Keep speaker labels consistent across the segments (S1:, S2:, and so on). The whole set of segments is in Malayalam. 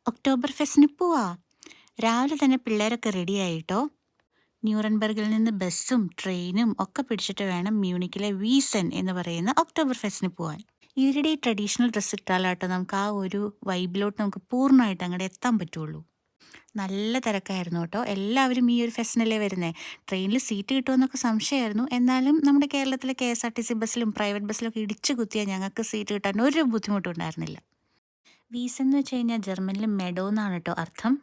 S1: ഒക്ടോബർ ഫെസ്റ്റിന് പോവാ. രാവിലെ തന്നെ പിള്ളേരൊക്കെ റെഡിയായിട്ടോ. ന്യൂറൻബർഗിൽ നിന്ന് ബസ്സും ട്രെയിനും ഒക്കെ പിടിച്ചിട്ട് വേണം മ്യൂണിക്കിലെ വീസൻ എന്ന് പറയുന്ന ഒക്ടോബർ ഫെസ്റ്റിന് പോവാൻ. ഇവരുടെ ഈ ട്രഡീഷണൽ ഡ്രസ്സ് ഇട്ടാലാട്ടോ നമുക്ക് ആ ഒരു വൈബിലോട്ട് നമുക്ക് പൂർണ്ണമായിട്ട് അങ്ങോട്ട് എത്താൻ പറ്റുള്ളൂ. നല്ല തിരക്കായിരുന്നു കേട്ടോ. എല്ലാവരും ഈ ഒരു ഫെസ്റ്റിനല്ലേ വരുന്നത്. ട്രെയിനിൽ സീറ്റ് കിട്ടുമെന്നൊക്കെ സംശയമായിരുന്നു. എന്നാലും നമ്മുടെ കേരളത്തിലെ KSRTC ബസ്സിലും പ്രൈവറ്റ് ബസ്സിലൊക്കെ ഇടിച്ചു കുത്തിയാൽ ഞങ്ങൾക്ക് സീറ്റ് കിട്ടാൻ ഒരു ബുദ്ധിമുട്ടും ഉണ്ടായിരുന്നില്ല. വീസൻ എന്ന് വെച്ച് കഴിഞ്ഞാൽ ജർമ്മനിൽ മെഡോ എന്നാണ് കേട്ടോ അർത്ഥം.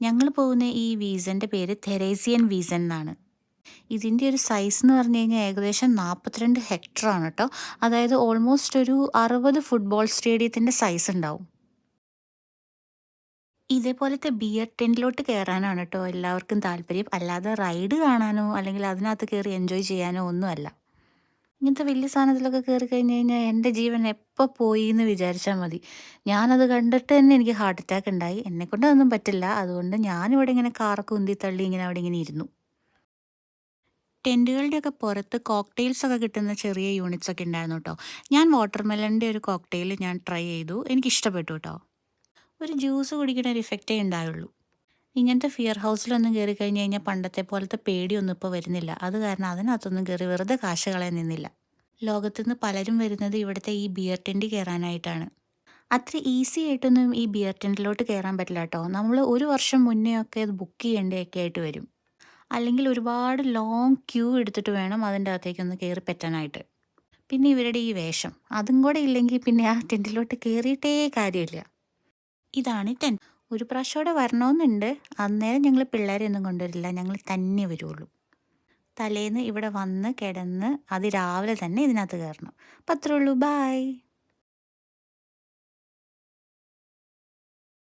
S1: ഞങ്ങൾ പോകുന്ന ഈ വീസൻ്റെ പേര് തെരേസിയൻ വീസൻ എന്നാണ്. ഇതിൻ്റെ ഒരു സൈസ് എന്ന് പറഞ്ഞു കഴിഞ്ഞാൽ ഏകദേശം 42 ഹെക്ടർ ആണ് കേട്ടോ. അതായത് ഓൾമോസ്റ്റ് ഒരു 60 ഫുട്ബോൾ സ്റ്റേഡിയത്തിൻ്റെ സൈസ് ഉണ്ടാവും. ഇതേപോലത്തെ ബിയർ ടെൻറ്റിലോട്ട് കയറാനാണ് കേട്ടോ എല്ലാവർക്കും താല്പര്യം. അല്ലാതെ റൈഡ് കാണാനോ അല്ലെങ്കിൽ അതിനകത്ത് കയറി എൻജോയ് ചെയ്യാനോ ഒന്നുമല്ല. ഇങ്ങനത്തെ വലിയ സാധനത്തിലൊക്കെ കയറി കഴിഞ്ഞ് കഴിഞ്ഞാൽ എൻ്റെ ജീവൻ എപ്പോൾ പോയി എന്ന് വിചാരിച്ചാൽ മതി. ഞാനത് കണ്ടിട്ട് തന്നെ എനിക്ക് ഹാർട്ട് അറ്റാക്ക് ഉണ്ടായി. എന്നെക്കൊണ്ട് അതൊന്നും പറ്റില്ല. അതുകൊണ്ട് ഞാനിവിടെ ഇങ്ങനെ കാറൊക്കെ ഉന്തി തള്ളി ഇങ്ങനെ അവിടെ ഇങ്ങനെ ഇരുന്നു. ടെൻറ്റുകളുടെയൊക്കെ പുറത്ത് കോക്ടെയിൽസ് ഒക്കെ കിട്ടുന്ന ചെറിയ യൂണിറ്റ്സ് ഒക്കെ ഉണ്ടായിരുന്നു കേട്ടോ. ഞാൻ വാട്ടർമെലൻ്റെ ഒരു കോക്ടെയിൽ ഞാൻ ട്രൈ ചെയ്തു. എനിക്കിഷ്ടപ്പെട്ടു കേട്ടോ. ഒരു ജ്യൂസ് കുടിക്കുന്ന ഒരു ഇഫക്റ്റേ ഉണ്ടായുള്ളൂ. ഇങ്ങനത്തെ ഫിയർ ഹൗസിലൊന്നും കയറി കഴിഞ്ഞ് കഴിഞ്ഞാൽ പണ്ടത്തെ പോലത്തെ പേടിയൊന്നും ഇപ്പോൾ വരുന്നില്ല. അത് കാരണം അതിനകത്തൊന്നും കയറി വെറുതെ കാശ് കളയാൻ നിന്നില്ല. ലോകത്തുനിന്ന് പലരും വരുന്നത് ഇവിടുത്തെ ഈ ബിയർ ടെൻറ്റ് കയറാനായിട്ടാണ്. അത്ര ഈസി ആയിട്ടൊന്നും ഈ ബിയർ ടെൻറ്റിലോട്ട് കയറാൻ പറ്റില്ല കേട്ടോ. നമ്മൾ ഒരു വർഷം മുന്നേ ഒക്കെ അത് ബുക്ക് ചെയ്യേണ്ടതൊക്കെ ആയിട്ട് വരും. അല്ലെങ്കിൽ ഒരുപാട് ലോങ് ക്യൂ എടുത്തിട്ട് വേണം അതിൻ്റെ അകത്തേക്കൊന്ന് കയറി പറ്റാനായിട്ട്. പിന്നെ ഇവരുടെ ഈ വേഷം അതും കൂടെ ഇല്ലെങ്കിൽ പിന്നെ ആ ടെൻറ്റിലോട്ട് കയറിയിട്ടേ കാര്യമില്ല. ഇതാണ് ടെൻറ്റ്. ഒരു പ്രാവശ്യം അവിടെ വരണമെന്നുണ്ട്. അന്നേരം ഞങ്ങൾ പിള്ളേരെ ഒന്നും കൊണ്ടുവരില്ല. ഞങ്ങൾ തന്നെ വരുള്ളൂ. തലേന്ന് ഇവിടെ വന്ന് കിടന്ന് അതിരാവിലെ തന്നെ ഇതിനകത്ത് കയറണം. അപ്പം അത്രേ ഉള്ളൂ. ബായ്.